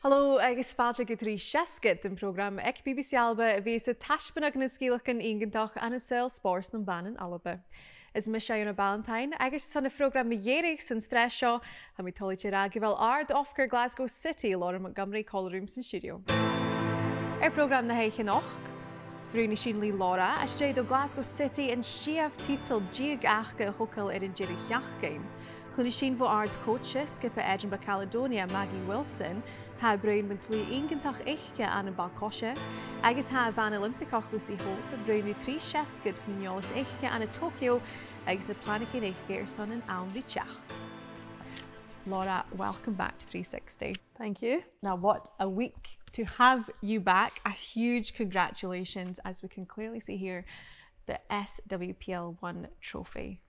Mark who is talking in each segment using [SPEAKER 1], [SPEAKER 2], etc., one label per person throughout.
[SPEAKER 1] Hallo, agus fáilte go trí sheachdain den phrògram ag BBC Alba a bhí sa taispeanach na scíalachan iongantach ana sùil spórs na bhan in Alba. Is me Iona Ballantyne agus sanna phrògram dheireadh san stress seo ha mi toilite ragi fel àrd-oifigear Glasgow City lor Montgomery callrooms san stiùidio. Phrògram na héichin och, Bhrúna sin lí Laura as do Glasgow City in tiotail deug achcha hocail an dheireadh. Cluinnidh sin àrd-coiche skipa Edinburgh Caledonia Maggie Wilson ha brain ben iongantach éiche an ball-coise, agus ha bhan Oilimpigeach Lucy Hope a brain t-sreath eòlais éiche an Tokyo agus na planigh airson in Oilimpigeach. Laura, welcome back to 360.
[SPEAKER 2] Thank you.
[SPEAKER 1] Now, what a week to have you back. A huge congratulations, as we can clearly see here, the SWPL1 trophy.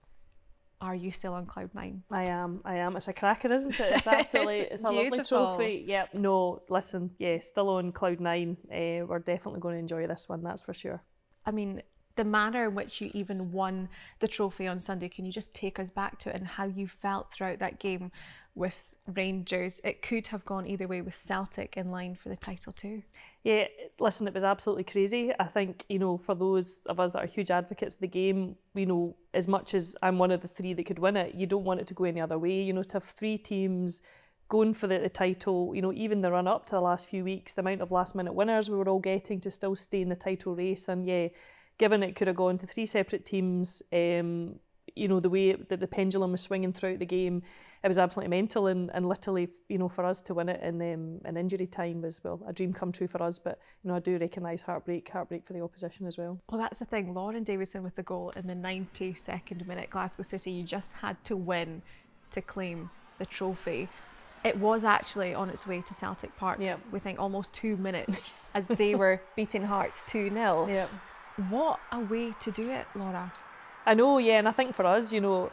[SPEAKER 1] Are you still on cloud nine?
[SPEAKER 2] I am. It's a cracker, isn't it? It's absolutely, it's a lovely trophy. Yep, no, listen, yeah, still on cloud nine. We're definitely going to enjoy this one, that's for sure.
[SPEAKER 1] I mean, the manner in which you even won the trophy on Sunday, can you just take us back to it and how you felt throughout that game with Rangers? It could have gone either way with Celtic in line for the title too.
[SPEAKER 2] Yeah, listen, it was absolutely crazy. I think, you know, for those of us that are huge advocates of the game, you know, as much as I'm one of the three that could win it, you don't want it to go any other way. You know, to have three teams going for the title, you know, even the run up to the last few weeks, the amount of last minute winners we were all getting to still stay in the title race, and yeah, given it could have gone to three separate teams, you know, the way that the pendulum was swinging throughout the game, it was absolutely mental, and literally, you know, for us to win it in injury time was, well, a dream come true for us, but, you know, I do recognise heartbreak for the opposition as well.
[SPEAKER 1] Well, that's the thing, Lauren Davidson with the goal in the 92nd minute, Glasgow City, you just had to win to claim the trophy. It was actually on its way to Celtic Park,
[SPEAKER 2] yeah,
[SPEAKER 1] we think almost 2 minutes as they were beating Hearts 2-0.
[SPEAKER 2] Yeah.
[SPEAKER 1] What a way to do it, Laura.
[SPEAKER 2] I know, yeah, and I think for us, you know,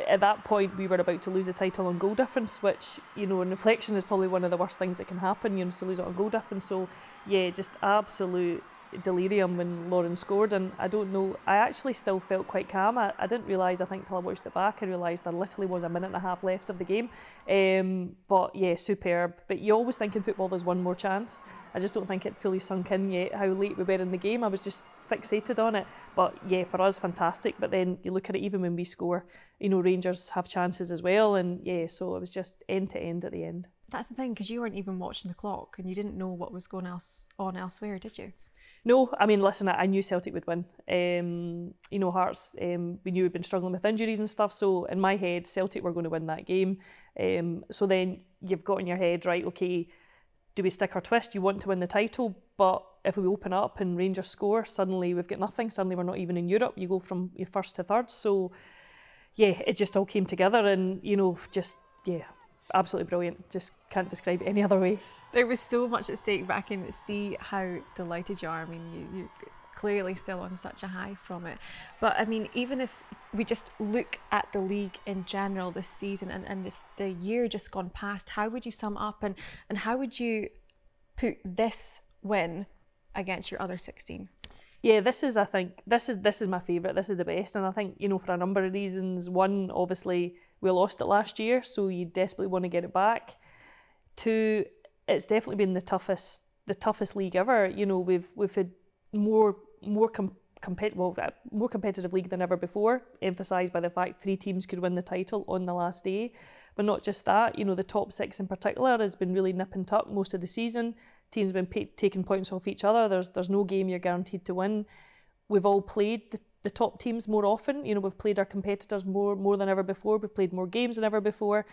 [SPEAKER 2] at that point we were about to lose the title on goal difference, which, you know, in reflection is probably one of the worst things that can happen, you know, to lose it on goal difference. So, yeah, just absolute delirium when Lauren scored, and I don't know, I actually still felt quite calm. I didn't realise, I think till I watched it back, I realised there literally was a minute and a half left of the game. But yeah, superb. But you always think in football there's one more chance. I just don't think it fully sunk in yet how late we were in the game. I was just fixated on it. But yeah, for us, fantastic. But then you look at it, even when we score, you know, Rangers have chances as well. And yeah, so it was just end to end at the end.
[SPEAKER 1] That's the thing, because you weren't even watching the clock and you didn't know what was going on elsewhere, did you?
[SPEAKER 2] No, I mean, listen, I knew Celtic would win. You know, Hearts, we knew we'd been struggling with injuries and stuff, so in my head, Celtic were going to win that game. So then you've got in your head, right, okay, do we stick or twist? You want to win the title, but if we open up and Rangers score, suddenly we've got nothing. Suddenly we're not even in Europe. You go from your first to third. So, yeah, it just all came together, and, you know, just, yeah, absolutely brilliant. Just can't describe it any other way.
[SPEAKER 1] There was so much at stake, but I can see how delighted you are. I mean, you're clearly still on such a high from it. But I mean, even if we just look at the league in general this season and the year just gone past, how would you sum up and how would you put this win against your other 16?
[SPEAKER 2] Yeah, this is, I think, this is my favourite, this is the best, and I think, you know, for a number of reasons. One, obviously, we lost it last year, so you desperately want to get it back. Two, it's definitely been the toughest league ever. You know, we've had more competitive league than ever before, emphasised by the fact 3 teams could win the title on the last day. But not just that, you know, the top 6 in particular has been really nip and tuck most of the season. Teams have been taking points off each other. There's no game you're guaranteed to win. We've all played the top teams more often. You know, we've played our competitors more than ever before. We've played more games than ever before.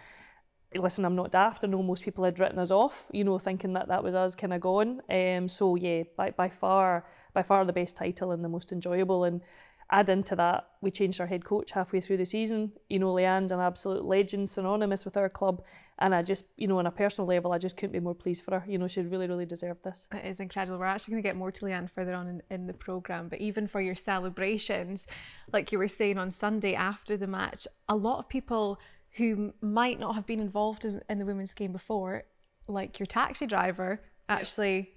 [SPEAKER 2] Listen, I'm not daft. I know most people had written us off, you know, thinking that was us kind of gone. So yeah, by far the best title and the most enjoyable. And add into that, we changed our head coach halfway through the season. You know, Leanne's an absolute legend, synonymous with our club. And I just, you know, on a personal level, I just couldn't be more pleased for her. You know, she really, really deserved this.
[SPEAKER 1] It is incredible. We're actually going to get more to Leanne further on in the programme. But even for your celebrations, like you were saying on Sunday after the match, a lot of people who might not have been involved in the women's game before, like your taxi driver, actually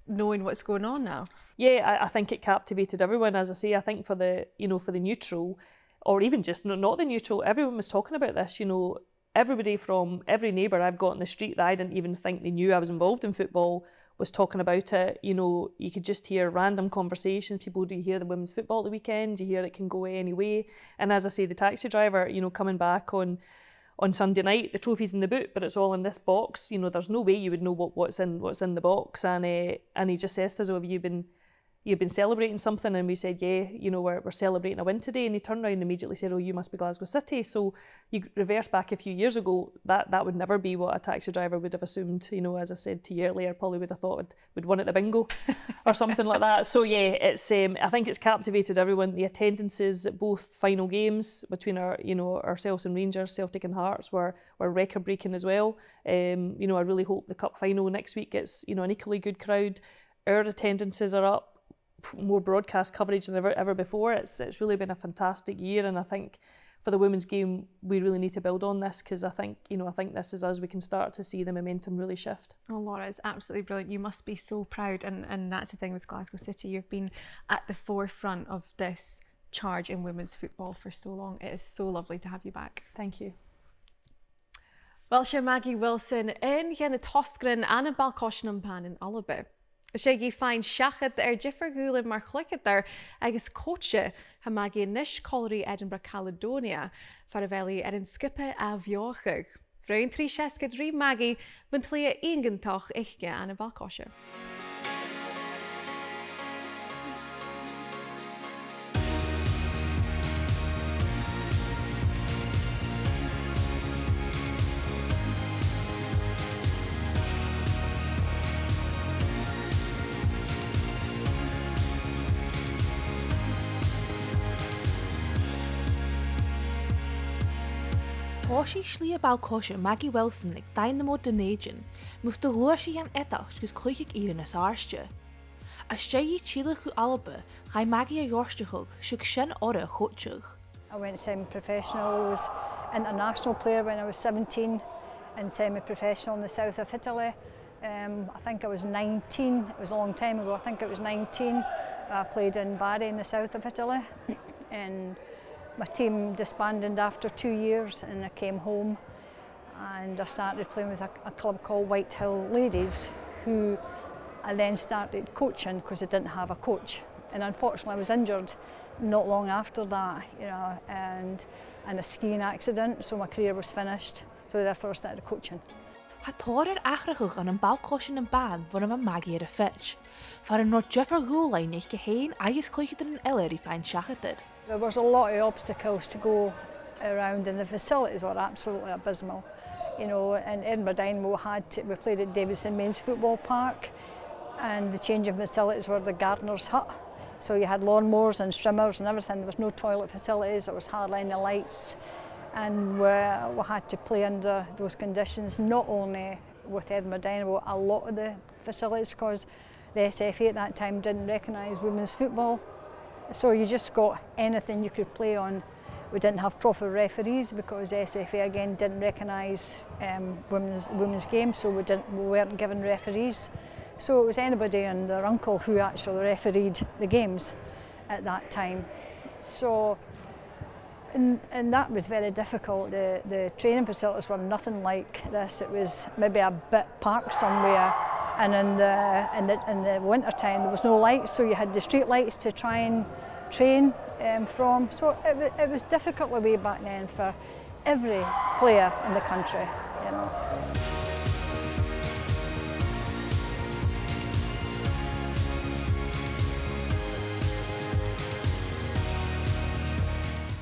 [SPEAKER 1] knowing what's going on now.
[SPEAKER 2] Yeah, I think it captivated everyone. As I say, I think for the, you know, for the neutral, or even just not the neutral, everyone was talking about this. You know, everybody from every neighbour I've got in the street that I didn't even think they knew I was involved in football was talking about it. You know, you could just hear random conversations. People, do you hear the women's football at the weekend? Do you hear it can go any way? And as I say, the taxi driver, you know, coming back on Sunday night, the trophy's in the boot, but it's all in this box. You know, there's no way you would know what's in the box. And he just says to us, "Oh, you've been celebrating something?" And we said, "Yeah, you know, we're celebrating a win today." And he turned around and immediately said, "Oh, you must be Glasgow City." So you reverse back a few years ago, that would never be what a taxi driver would have assumed. You know, as I said to you earlier, probably would have thought we'd won at the bingo or something like that. So yeah, it's I think it's captivated everyone. The attendances at both final games between ourselves and Rangers, Celtic and Hearts were record breaking as well. You know, I really hope the cup final next week gets, you know, an equally good crowd. Our attendances are up. More broadcast coverage than ever before. It's really been a fantastic year, and I think for the women's game we really need to build on this, because I think this is us. We can start to see the momentum really shift.
[SPEAKER 1] Oh, Laura, it's absolutely brilliant. You must be so proud, and that's the thing with Glasgow City. You've been at the forefront of this charge in women's football for so long. It is so lovely to have you back.
[SPEAKER 2] Thank you.
[SPEAKER 1] Well, Maggie Wilson in the tosgairean and ball-coise bhan in Alba. Sé fáin sheachdain àrd-oifigear mar cluinnidh agus cóite ha Maggie níos cóirí Edinburgh Caledonia far a bhealaí an scipe a-bheochaigh. Bhrain t-sreath Maggie bhain tlí iongantach uige an ball-coise.
[SPEAKER 3] Táisí slí ball-coise Maggie Wilson ag dynamo donéidean, mucht do glóisí an edach gus Cuideachd na sáiste. A sé tíle chu Alba, chai Maggie a yorstachug, sig sin orra chóteach.
[SPEAKER 4] I went semi-professional. I was an international player when I was 17 and semi-professional in the south of Italy. I think I was 19, it was a long time ago, I think it was 19. I played in Bheir in the south of Italy, and my team disbanded after 2 years, and I came home and I started playing with a club called Whitehill Ladies, who I then started coaching because I didn't have a coach. And unfortunately I was injured not long after that, you know, and a skiing accident, so my career was finished, so therefore I started coaching.
[SPEAKER 3] Ha tóir achrachuch an ball-coise bhan bhna Maggie ar a fitch, far an àrd-oifigear eich gehéin agus Cuideachd an Ilir fáin sheachdain.
[SPEAKER 4] There was a lot of obstacles to go around, and the facilities were absolutely abysmal. You know, in Edinburgh we played at Davidson Mains Football Park, and the changing facilities were the gardener's hut. So you had lawnmowers and strimmers and everything. There was no toilet facilities, there was hardly any lights, and we had to play under those conditions, not only with Edinburgh Dynamo, a lot of the facilities, because the SFA at that time didn't recognise women's football. So you just got anything you could play on. We didn't have proper referees because the SFA again didn't recognise women's games, so we weren't given referees. So it was anybody and their uncle who actually refereed the games at that time. So, and that was very difficult. The training facilities were nothing like this. It was maybe a bit park somewhere, and in the winter time there was no lights, so you had the street lights to try and train from. So it was difficult way back then for every player in the country, you know.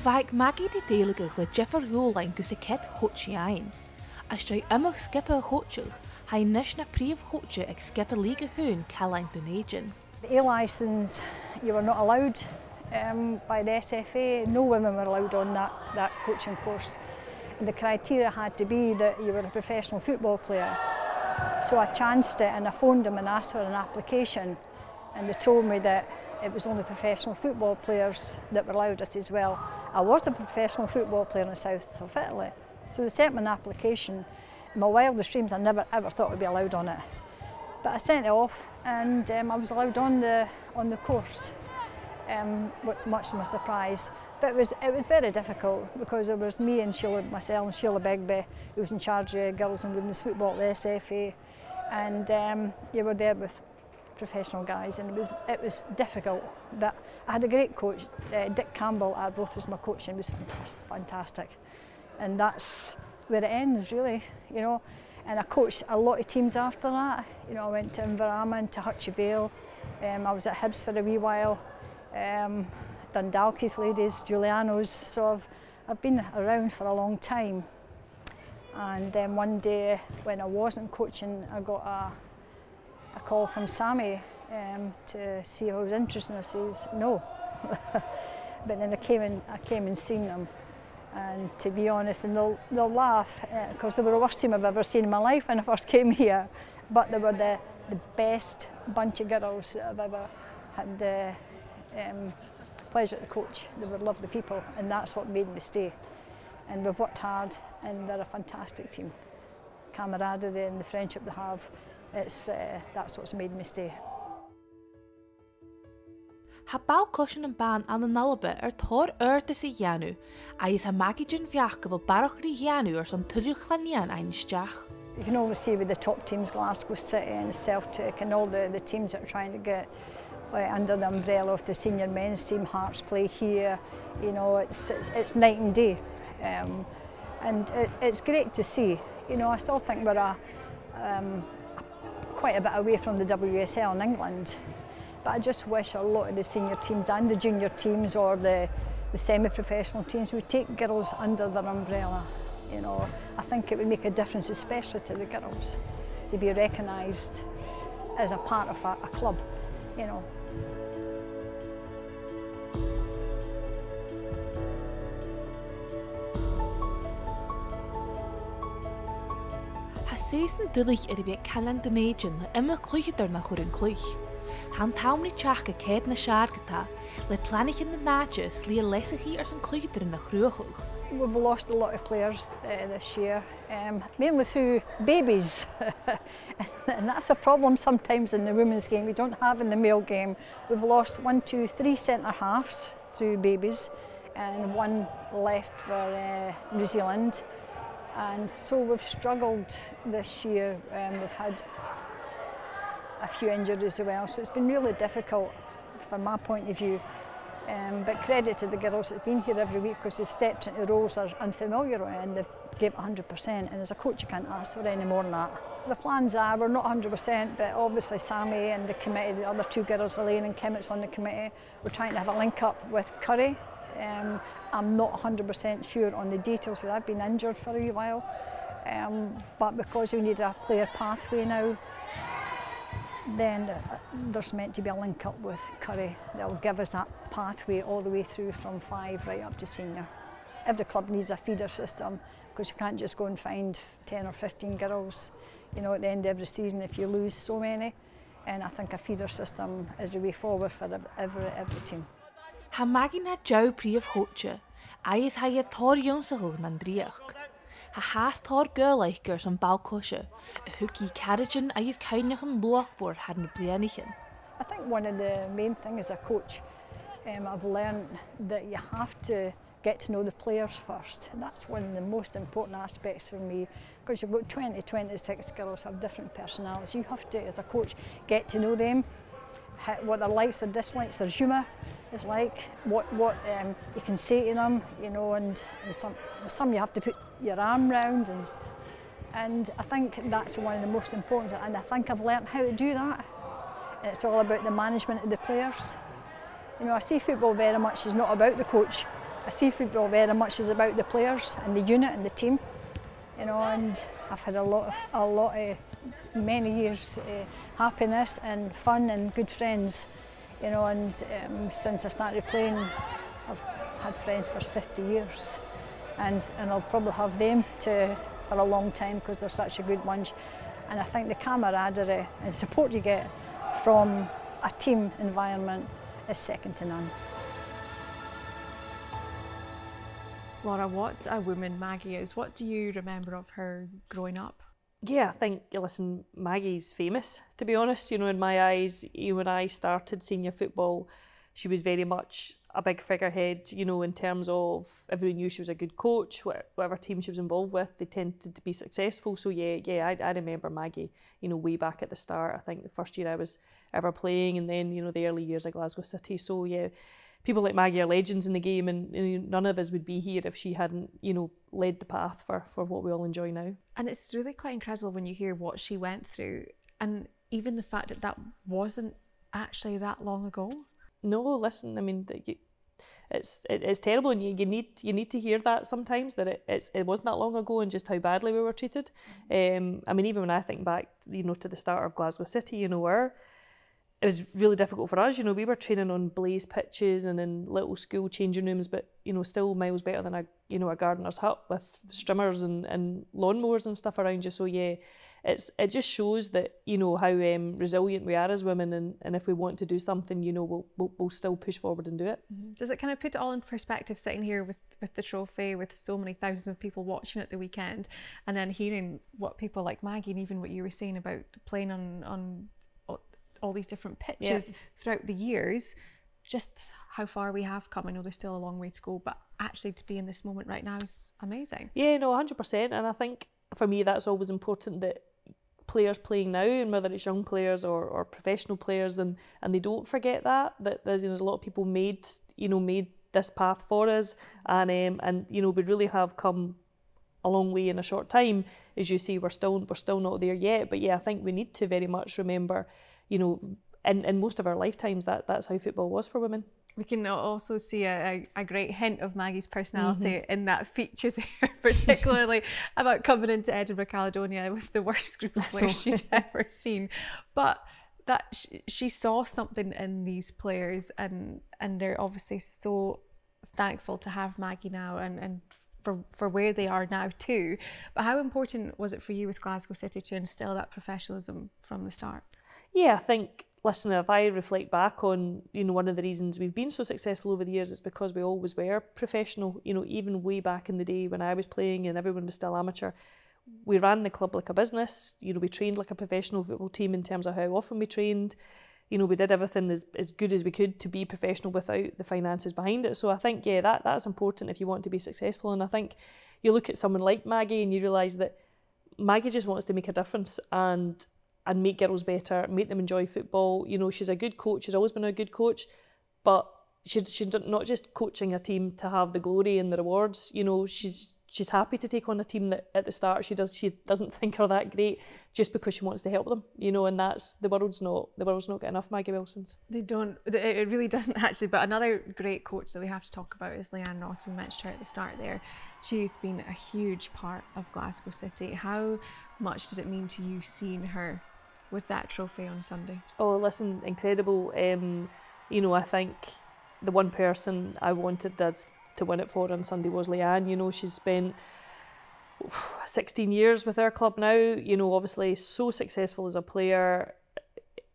[SPEAKER 3] Bhaig Maggie di déalaigh le d'oifigear gus a cet chóte ein. As dó imach scipe a chóteach, ha níos na príomh chóte ag scipe líga hún cealainn donéidean.
[SPEAKER 4] The eòlais, you were not allowed by the SFA. No women were allowed on that coaching course. And the criteria had to be that you were a professional football player. So I chanced it and I phoned them and asked for an application, and they told me that it was only professional football players that were allowed it as well. I was a professional football player in the south of Italy, so they sent me an application. In my wildest dreams, I never ever thought I'd be allowed on it. But I sent it off, and I was allowed on the course. much to my surprise. But it was very difficult because it was me and myself and Sheila Begbie, who was in charge of girls and women's football at the SFA, and you were there with professional guys, and it was difficult. But I had a great coach, Dick Campbell, àrd-oifigear was my coach, and he was fantastic. And that's where it ends, really, you know. And I coached a lot of teams after that. You know, I went to Inverarman, to Hutchie. I was at Hibs for a wee while. Done Dalkeith ladies, Giuliano's, so I've been around for a long time. And then one day when I wasn't coaching, I got a call from Sammy to see if I was interested, and I says no. But then I came and seen them, and to be honest, and they'll laugh because they were the worst team I've ever seen in my life when I first came here, but they were the best bunch of girls that I've ever had the pleasure to coach. They were lovely people, and that's what made me stay. And we've worked hard, and they're a fantastic team. Camaraderie and the friendship they have, that's what's made me stay.
[SPEAKER 3] Ha ball-coise an bhan an Alba tóir àrd is dhéanú, agus ha Maggie fiach go bhfuil barachtaí dhéanú son tuileadh leníon einsteach.
[SPEAKER 4] You can always see with the top teams, Glasgow City and Celtic, and all the teams that are trying to get under the umbrella of the senior men's team, Hearts play here. You know, it's night and day, and it's great to see. You know, I still think we're quite a bit away from the WSL in England, but I just wish a lot of the senior teams and the junior teams or the semi-professional teams would take girls under their umbrella. You know, I think it would make a difference, especially to the girls, to be recognised as a part of a club, you know.
[SPEAKER 3] Season dúlaigh bheith ceann den éidean le imime cluicheadar na chuir an cluich. Han táimní teach céad na seaargatá le planighin na náide slí leisaí san cluicheadar na chruachach.
[SPEAKER 4] We've lost a lot of players this year, mainly through babies. And that's a problem sometimes in the women's game we don't have in the male game. We've lost 3 centre halves through babies, and one left for New Zealand. And so we've struggled this year. We've had a few injuries as well, so it's been really difficult from my point of view. But credit to the girls that have been here every week, because they've stepped into roles they're unfamiliar with and they've given 100%, and as a coach you can't ask for any more than that. The plans are, we're not 100%, but obviously Sammy and the committee, the other 2 girls, Elaine and Kim, that's on the committee, we're trying to have a link up with Curry. I'm not 100% sure on the details, because I've been injured for a wee while, but because we need a player pathway now, then there's meant to be a link up with Curry that will give us that pathway all the way through from 5 right up to senior. Every club needs a feeder system, because you can't just go and find 10 or 15 girls, you know, at the end of every season if you lose so many, and I think a feeder system is the way forward for every team.
[SPEAKER 3] Ha Maggie na jou príomh hóte, agus ha je tóir jónsachóg na dheireadh. Ha haas tóir gcóileachgar son ball-coise, a hookie carriagin agus cainneach luachbór had na blianachin.
[SPEAKER 4] I think one of the main things as a coach, I've learned that you have to get to know the players first. And that's one of the most important aspects for me, because you've got 26 girls have different personalities. You have to, as a coach, get to know them, what their likes or dislikes, their humour is like, what you can say to them, you know, and some you have to put your arm round, and I think that's one of the most important, and I think I've learnt how to do that. And it's all about the management of the players. You know, I see football very much is not about the coach. I see football very much is about the players and the unit and the team. You know, and I've had a lot of many years happiness and fun and good friends. You know, and since I started playing, I've had friends for 50 years, and I'll probably have them for a long time, because they're such a good bunch. And I think the camaraderie and support you get from a team environment is second to none.
[SPEAKER 1] Laura, what a woman Maggie is. What do you remember of her growing up?
[SPEAKER 2] Yeah, I think, listen, Maggie's famous, to be honest. You know, in my eyes, when I started senior football, she was very much a big figurehead, you know, in terms of everyone knew she was a good coach. Whatever team she was involved with, they tended to be successful. So I remember Maggie, you know, way back at the start. I think the first year I was ever playing, and then, you know, the early years at Glasgow City. So yeah, people like Maggie are legends in the game, and you know, none of us would be here if she hadn't, you know, led the path for what we all enjoy now. And
[SPEAKER 1] it's really quite incredible when you hear what she went through, and even the fact that that wasn't actually that long ago.
[SPEAKER 2] No, listen, I mean, it's terrible, and you need to hear that sometimes, that it wasn't that long ago and just how badly we were treated. I mean, even when I think back, you know, to the start of Glasgow City, you know, it was really difficult for us. You know, we were training on blazed pitches and in little school changing rooms, but, you know, still miles better than a gardener's hut with streamers and lawnmowers and stuff around you. So yeah, it just shows that, you know, how resilient we are as women, and if we want to do something, you know, we'll still push forward and do it.
[SPEAKER 1] Does it kind of put it all in perspective, sitting here with the trophy, with so many thousands of people watching at the weekend, and then hearing what people like Maggie, and even what you were saying about playing on all these different pitches throughout the years, just how far we have come. I know there's still a long way to go, but actually to be in this moment right now is amazing.
[SPEAKER 2] Yeah, no, 100%. And I think for me that's always important, that players playing now, and whether it's young players or professional players, and they don't forget that there's, you know, there's a lot of people made this path for us, and you know, we really have come a long way in a short time. As you say, we're still not there yet, but yeah, I think we need to very much remember, you know, in most of our lifetimes, that's how football was for women.
[SPEAKER 1] We can also see a great hint of Maggie's personality in that feature there, particularly about coming into Edinburgh, Caledonia with the worst group of players she'd ever seen. But that she saw something in these players, and they're obviously so thankful to have Maggie now, and for where they are now too. But how important was it for you with Glasgow City to instill that professionalism from the start?
[SPEAKER 2] Yeah, I think, listen, if I reflect back on, you know, one of the reasons we've been so successful over the years is because we always were professional. You know, even way back in the day when I was playing and everyone was still amateur, we ran the club like a business. You know, we trained like a professional football team in terms of how often we trained. You know, we did everything as good as we could to be professional without the finances behind it. So I think, yeah, that's important if you want to be successful. And I think you look at someone like Maggie and you realise that Maggie just wants to make a difference and make girls better, make them enjoy football. You know, she's a good coach, she's always been a good coach, but she's not just coaching a team to have the glory and the rewards. You know, she's happy to take on a team that at the start she doesn't think are that great, just because she wants to help them. You know, and that's the world's not got enough Maggie Wilsons.
[SPEAKER 1] They don't. It really doesn't actually. But another great coach that we have to talk about is Leanne Ross. We mentioned her at the start there. She's been a huge part of Glasgow City. How much did it mean to you seeing her with that trophy on Sunday?
[SPEAKER 2] Oh, listen, incredible. You know, I think the one person I wanted us to win it for on Sunday was Leanne. You know, she's spent 16 years with our club now. You know, obviously so successful as a player.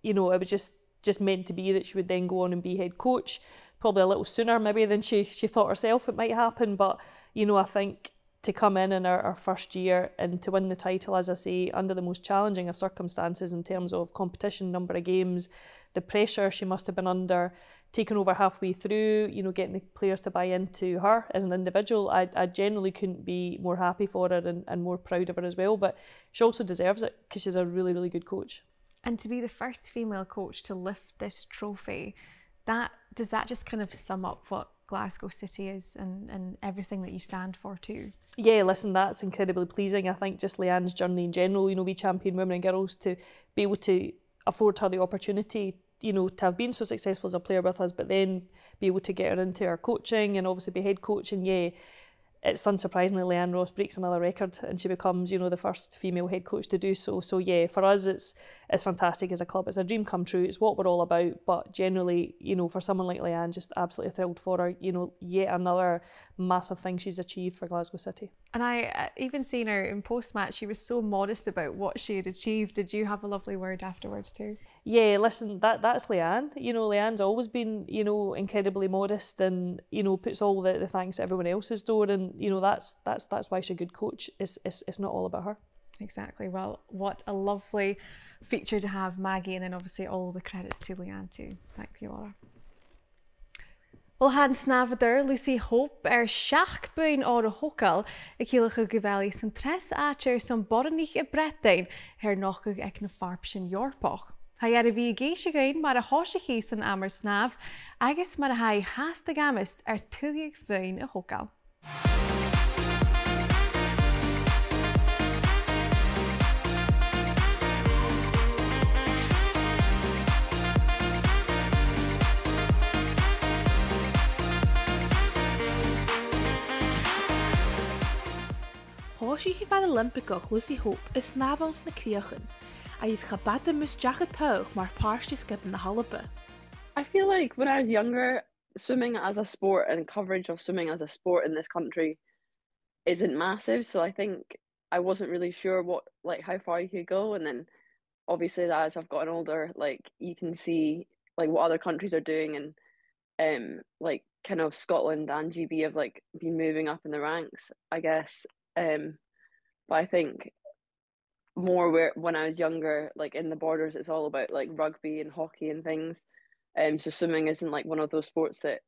[SPEAKER 2] You know, it was just meant to be that she would then go on and be head coach. Probably a little sooner maybe than she thought herself it might happen. But, you know, I think to come in our first year and to win the title, as I say, under the most challenging of circumstances in terms of competition, number of games, the pressure she must have been under, taking over halfway through, you know, getting the players to buy into her as an individual. I generally couldn't be more happy for her and more proud of her as well. But she also deserves it because she's a really, really good coach.
[SPEAKER 1] And to be the first female coach to lift this trophy, does that just kind of sum up what Glasgow City is and everything that you stand for too?
[SPEAKER 2] Yeah, listen, that's incredibly pleasing. I think just Leanne's journey in general, you know, we champion women and girls, to be able to afford her the opportunity, you know, to have been so successful as a player with us, but then be able to get her into our coaching and obviously be head coach. And yeah, it's unsurprisingly Leanne Ross breaks another record and she becomes, you know, the first female head coach to do so. So yeah, for us it's fantastic as a club. It's a dream come true. It's what we're all about. But generally, you know, for someone like Leanne, just absolutely thrilled for her. You know, yet another massive thing she's achieved for Glasgow City.
[SPEAKER 1] And I even seen her in post-match, she was so modest about what she had achieved. Did you have a lovely word afterwards too?
[SPEAKER 2] Yeah, listen, that's Leanne. You know, Leanne's always been, you know, incredibly modest and, you know, puts all the thanks at everyone else's door. And, you know, that's why she's a good coach. It's not all about her.
[SPEAKER 1] Exactly. Well, what a lovely feature to have Maggie, and then obviously all the credits to Leanne too. Thank you, Laura. Well, han snafadar Lucy Hope sheach buin ára hocal a chéalacha go bhfuil san tres átear san bhuinnig a bretain ar nachchuig ag na farb sin Eorpach. Ha ar a bhí géise gain mar a háisiché san amar snaf agus mar a ha háasta gamist ar tuiligh buin a hocal.
[SPEAKER 3] Háisií bheith Oilimpigeach Lucy Hope is snábhans na críochan, a is chabad a mus deach a tough mar páirste skip in the Alba.
[SPEAKER 5] I feel like when I was younger, swimming as a sport and coverage of swimming as a sport in this country isn't massive, so I think I wasn't really sure how far you could go, and then obviously as I've gotten older, you can see what other countries are doing, and kind of Scotland and GB have been moving up in the ranks, I guess. But I think more when I was younger, in the borders, it's all about rugby and hockey and things. So swimming isn't one of those sports that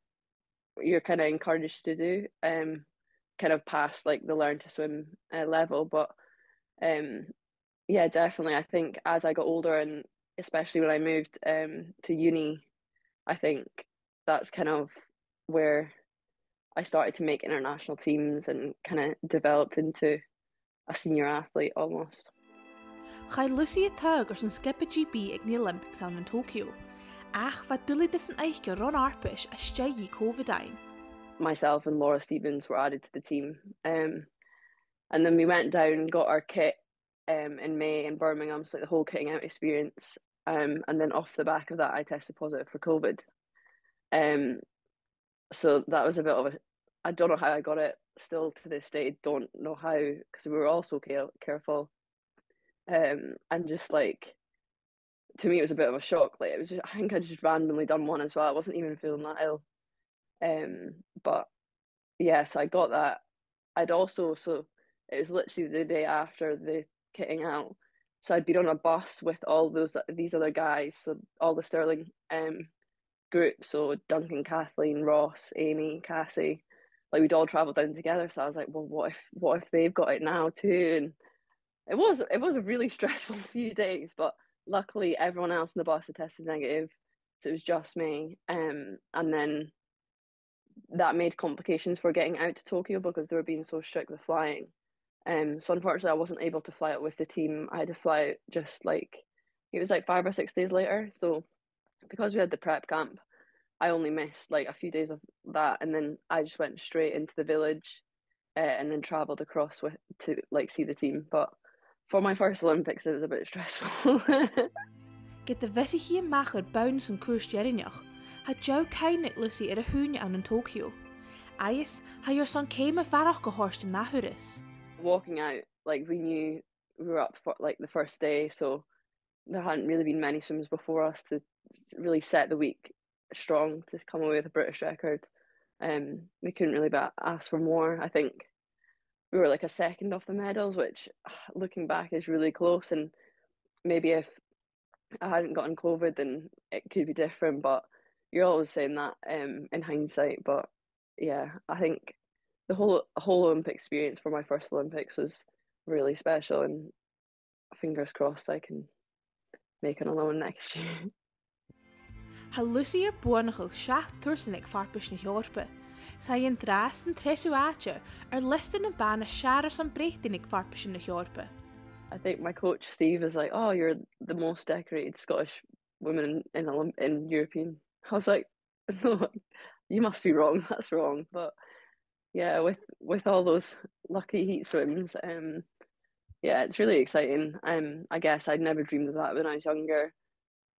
[SPEAKER 5] you're kind of encouraged to do, kind of past the learn to swim level. But yeah, definitely. I think as I got older, and especially when I moved to uni, I think that's kind of where I started to make international teams and kind of developed into a senior athlete almost.
[SPEAKER 3] Chai Lucy a tug ar san skip a GB ag na Olympics an in Tokyo. Ach, wat dully dis an eiche ron arpish a steigi COVID-19.
[SPEAKER 5] Myself and Laura Stevens were added to the team. And then we went down, got our kit in May in Birmingham, so the whole kitting out experience. And then off the back of that, I tested positive for COVID. So that was a bit of I don't know how I got it, still to this day, don't know how, because we were all so careful. And just to me, it was a bit of a shock. It was I think I just randomly done one as well. I wasn't even feeling that ill. But yeah, so I got that. I'd also, so it was literally the day after the kitting out. So I'd been on a bus with all these other guys, so all the Stirling group, so Duncan, Kathleen, Ross, Amy, Cassie, we'd all travelled down together. So I was like, well, what if they've got it now too? And it was a really stressful few days, but luckily everyone else in the bus had tested negative, so it was just me. And then that made complications for getting out to Tokyo because they were being so strict with flying. So unfortunately I wasn't able to fly out with the team. I had to fly out just it was 5 or 6 days later. So because we had the prep camp, I only missed a few days of that, and then I just went straight into the village and then travelled across to see the team. But for my first Olympics, it was a bit stressful.
[SPEAKER 3] Get the visichi and machar bounce and Cuideachd had Joe Kainik Lucy at a hoon in Tokyo. Ayes, how your son came a varach go horst in Nahuris.
[SPEAKER 5] Walking out, we knew we were up for the first day, so there hadn't really been many swims before us to really set the week strong to come away with a British record. We couldn't really ask for more. I think we were a second off the medals, which looking back is really close, and maybe if I hadn't gotten COVID then it could be different, but you're always saying that in hindsight. But yeah, I think the whole Olympic experience for my first Olympics was really special, and fingers crossed I can make another one next year.
[SPEAKER 3] Ha Lucy bhuinnig sheach tursanig farpish na Eorpa. Sa yn dras yn tresu acher listed and ban a share some breithdinig farpish na Eorpa.
[SPEAKER 5] I think my coach Steve is like, oh, you're the most decorated Scottish woman in European. I was like, no, you must be wrong. That's wrong. But yeah, with all those lucky heat swims, yeah, it's really exciting. I guess I'd never dreamed of that when I was younger.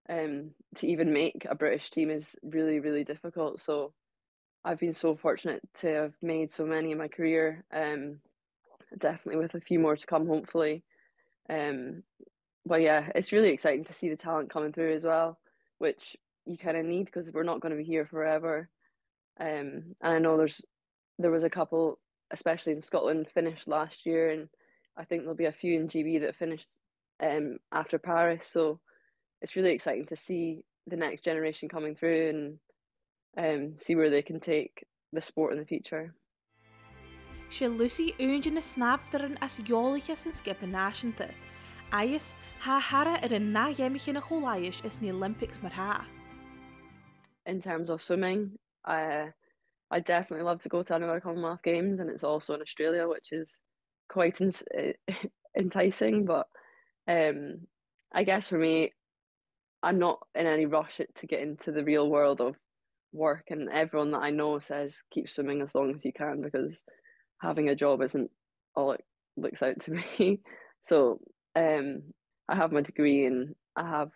[SPEAKER 5] To even make a British team is really, really difficult. So I've been so fortunate to have made so many in my career. Definitely with a few more to come, hopefully. But yeah, it's really exciting to see the talent coming through as well, which you kind of need because we're not going to be here forever. And I know there was a couple, especially in Scotland, finished last year, and I think there'll be a few in GB that finished after Paris. So it's really exciting to see the next generation coming through, see where they can take the sport in the future.
[SPEAKER 3] She Lucy eoin na snafdaran as eòlais an skipa náisianta. Agus ha hara na dhéimiche na chomhlainis is the Olympics mar ha.
[SPEAKER 5] In terms of swimming, I definitely love to go to another Commonwealth Games, and it's also in Australia, which is quite enticing. But I guess for me, I'm not in any rush to get into the real world of work, and everyone that I know says keep swimming as long as you can, because having a job isn't all it looks out to be. So I have my degree and I have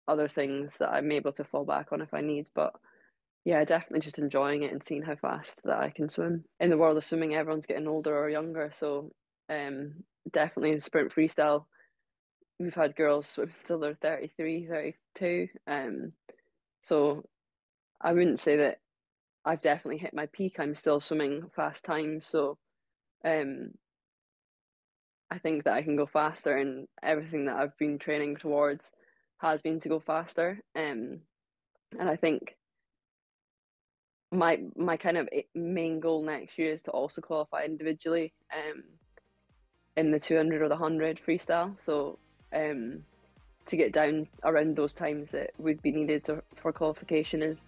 [SPEAKER 5] other things that I'm able to fall back on if I need, but yeah, definitely just enjoying it and seeing how fast that I can swim. In the world of swimming, everyone's getting older or younger, so definitely in sprint freestyle, we've had girls swim till they're 33, 32, so I wouldn't say that I've definitely hit my peak. I'm still swimming fast times, so I think that I can go faster, and everything that I've been training towards has been to go faster. And I think my kind of main goal next year is to also qualify individually in the 200 or the 100 freestyle. So to get down around those times that would be needed for qualification is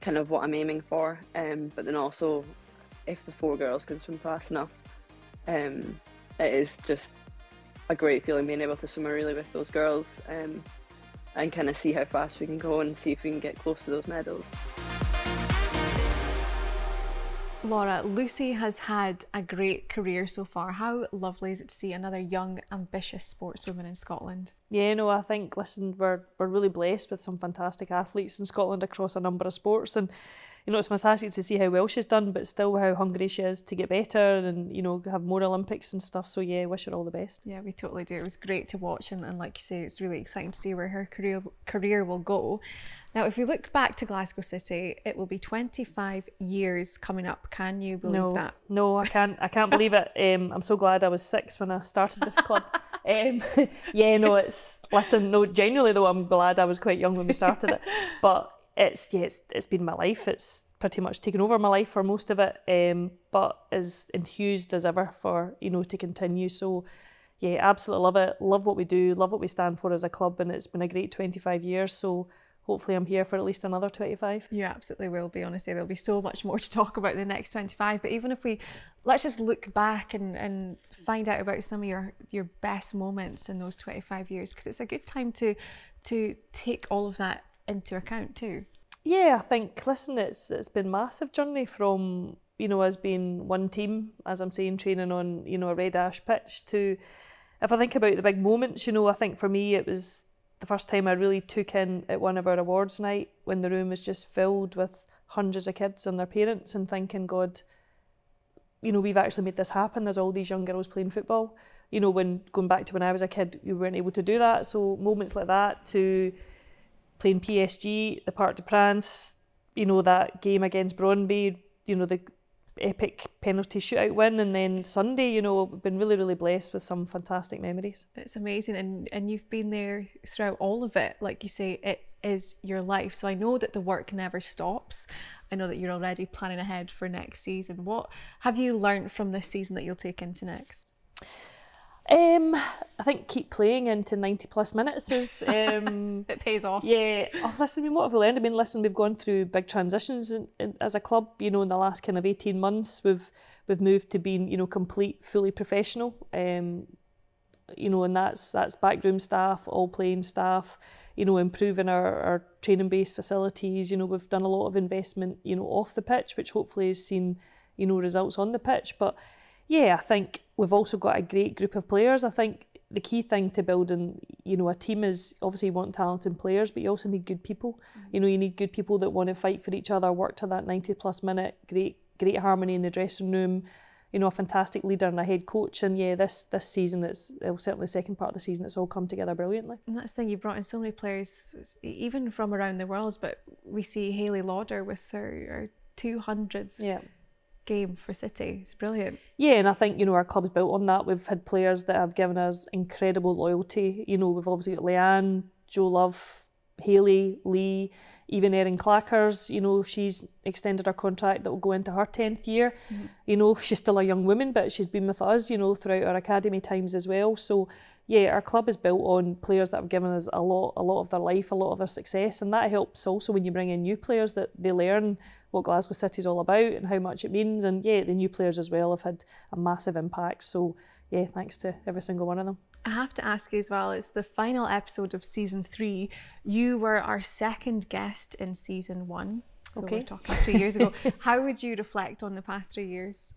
[SPEAKER 5] kind of what I'm aiming for. But then also, if the 4 girls can swim fast enough, it is just a great feeling being able to swim a relay with those girls, and kind of see how fast we can go and see if we can get close to those medals.
[SPEAKER 1] Laura, Lucy has had a great career so far. How lovely is it to see another young, ambitious sportswoman in Scotland?
[SPEAKER 2] Yeah, no, I think, listen, we're really blessed with some fantastic athletes in Scotland across a number of sports, and you know, it's fantastic to see how well she's done, but still how hungry she is to get better and, you know, have more Olympics and stuff. So yeah, wish her all the best.
[SPEAKER 1] Yeah, we totally do. It was great to watch, and like you say, it's really exciting to see where her career will go. Now, if we look back to Glasgow City, it will be 25 years coming up. Can you believe that?
[SPEAKER 2] No, I can't believe it. I'm so glad I was 6 when I started the club. Yeah, no, listen, no, genuinely though, I'm glad I was quite young when we started it. But it's been my life. It's pretty much taken over my life for most of it, but as enthused as ever for, you know, to continue. So yeah, absolutely love it. Love what we do, love what we stand for as a club, and it's been a great 25 years. So hopefully I'm here for at least another 25.
[SPEAKER 1] You absolutely will be, honestly. There'll be so much more to talk about in the next 25. But even if let's just look back and find out about some of your best moments in those 25 years, because it's a good time to take all of that into account too.
[SPEAKER 2] Yeah, I think, listen, it's been a massive journey from, you know, us being one team, as I'm saying, training on, you know, a red ash pitch, to, if I think about the big moments, you know, I think for me it was the first time I really took in at one of our awards night when the room was just filled with hundreds of kids and their parents, and thinking, God, you know, we've actually made this happen. There's all these young girls playing football. You know, when going back to when I was a kid, we weren't able to do that. So moments like that, to playing PSG, the Parc des Princes, you know, that game against Brøndby, you know, the epic penalty shootout win, and then Sunday, you know, we've been really, really blessed with some fantastic memories.
[SPEAKER 1] It's amazing, and you've been there throughout all of it. Like you say, it is your life. So I know that the work never stops. I know that you're already planning ahead for next season. What have you learned from this season that you'll take into next?
[SPEAKER 2] I think keep playing into 90 plus minutes is
[SPEAKER 1] it pays off.
[SPEAKER 2] Yeah. Oh, listen, I mean, what have we learned? I mean, listen, we've gone through big transitions as a club. You know, in the last kind of 18 months, we've moved to being, you know, fully professional. You know, and that's backroom staff, all playing staff. You know, improving our training based facilities. You know, we've done a lot of investment, you know, off the pitch, which hopefully has seen, you know, results on the pitch. But yeah, I think we've also got a great group of players. I think the key thing to building, you know, a team is obviously you want talented players, but you also need good people. You know, you need good people that want to fight for each other, work to that 90 plus minute, great harmony in the dressing room, you know, a fantastic leader and a head coach. And yeah, this season, certainly the second part of the season, it's all come together brilliantly. And
[SPEAKER 1] that's the thing, you've brought in so many players, even from around the world, but we see Hayley Lauder with her 200th game for City. It's brilliant.
[SPEAKER 2] Yeah, and I think, you know, our club's built on that. We've had players that have given us incredible loyalty. You know, we've obviously got Leanne, Joe Love, Hayley, Lee, even Erin Clackers, you know, she's extended her contract that will go into her 10th year. You know, she's still a young woman, but she's been with us, you know, throughout our academy times as well. So yeah, our club is built on players that have given us a lot of their life, a lot of their success, and that helps also when you bring in new players, that they learn what Glasgow City is all about and how much it means. And yeah, the new players as well have had a massive impact. So yeah, thanks to every single one of them.
[SPEAKER 1] I have to ask you as well, it's the final episode of season 3. You were our second guest in season 1. So we're talking 3 years ago. How would you reflect on the past 3 years?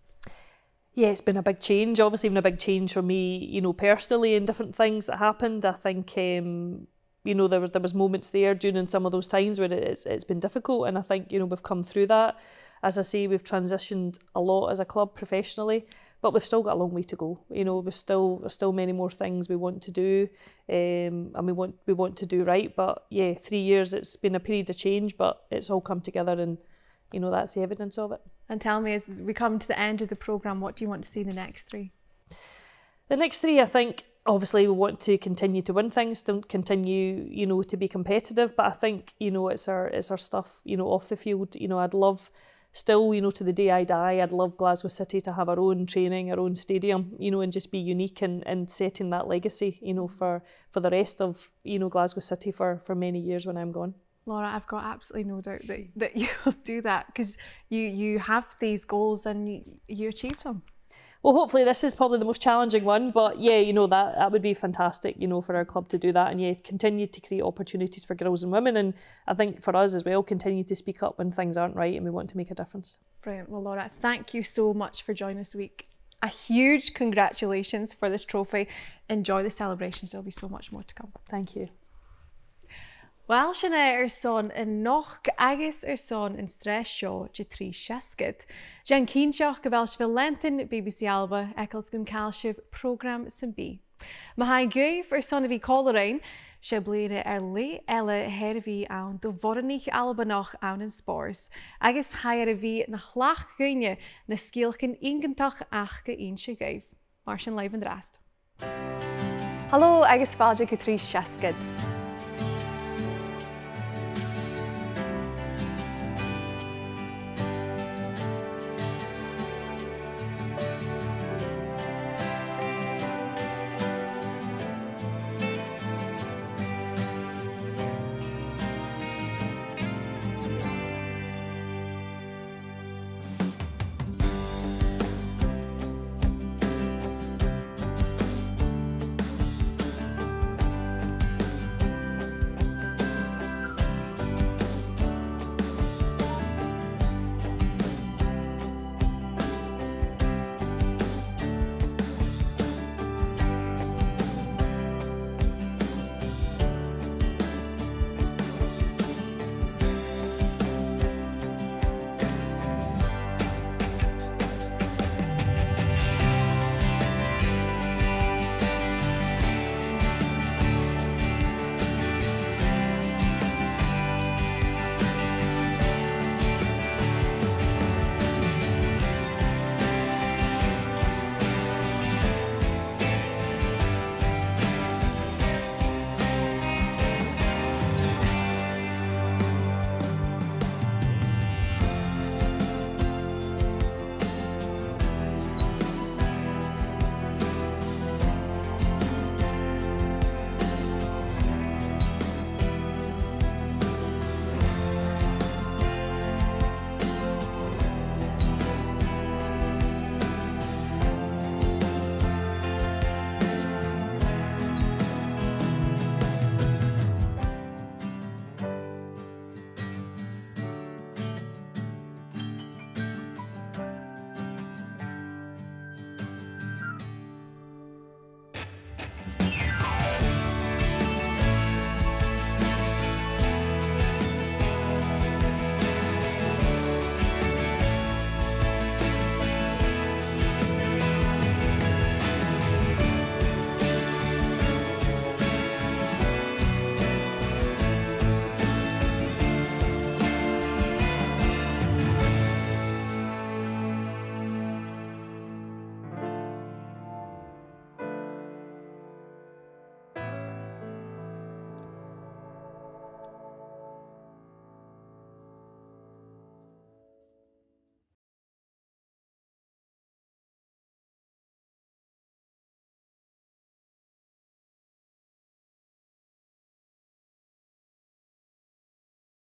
[SPEAKER 2] Yeah, it's been a big change. Obviously, been a big change for me, you know, personally, and different things that happened. I think, you know, there was moments there during some of those times where it's been difficult, and I think, you know, we've come through that. As I say, we've transitioned a lot as a club professionally, but we've still got a long way to go. You know, there's still many more things we want to do, and we want to do right. But yeah, 3 years, it's been a period of change, but it's all come together, and you know, that's the evidence of it.
[SPEAKER 1] And tell me, as we come to the end of the programme, what do you want to see in the next 3?
[SPEAKER 2] The next 3, I think, obviously we want to continue to win things, to continue, you know, to be competitive. But I think, you know, it's our stuff, you know, off the field. You know, I'd love still, you know, to the day I die, I'd love Glasgow City to have our own training, our own stadium, you know, and just be unique and setting that legacy, you know, for the rest of, you know, Glasgow City for many years when I'm gone.
[SPEAKER 1] Laura, I've got absolutely no doubt that you'll do that, because you have these goals and you achieve them.
[SPEAKER 2] Well, hopefully this is probably the most challenging one, but yeah, you know, that would be fantastic, you know, for our club to do that, and yeah, continue to create opportunities for girls and women, and I think for us as well, continue to speak up when things aren't right and we want to make a difference.
[SPEAKER 1] Brilliant. Well, Laura, thank you so much for joining us this week. A huge congratulations for this trophy. Enjoy the celebrations. There'll be so much more to come.
[SPEAKER 2] Thank you.
[SPEAKER 1] Well, sinna son in noch agus son in stress seo de trí seascad. Jan cínseach go bhfuil sibh lentin BBC Alba eccles gon cail sibh prógram san bí. Ma hain gúh son a bhí cólarein, se bliana lé eile dheireadh ann do bhuinnig Alba nach ann in spórs, agus hair a bhí na chlach gúine na scíalchan iongantach ach go inse gúh. Mar sin leibh an drast. Hallo agus fáilte go trí seascad.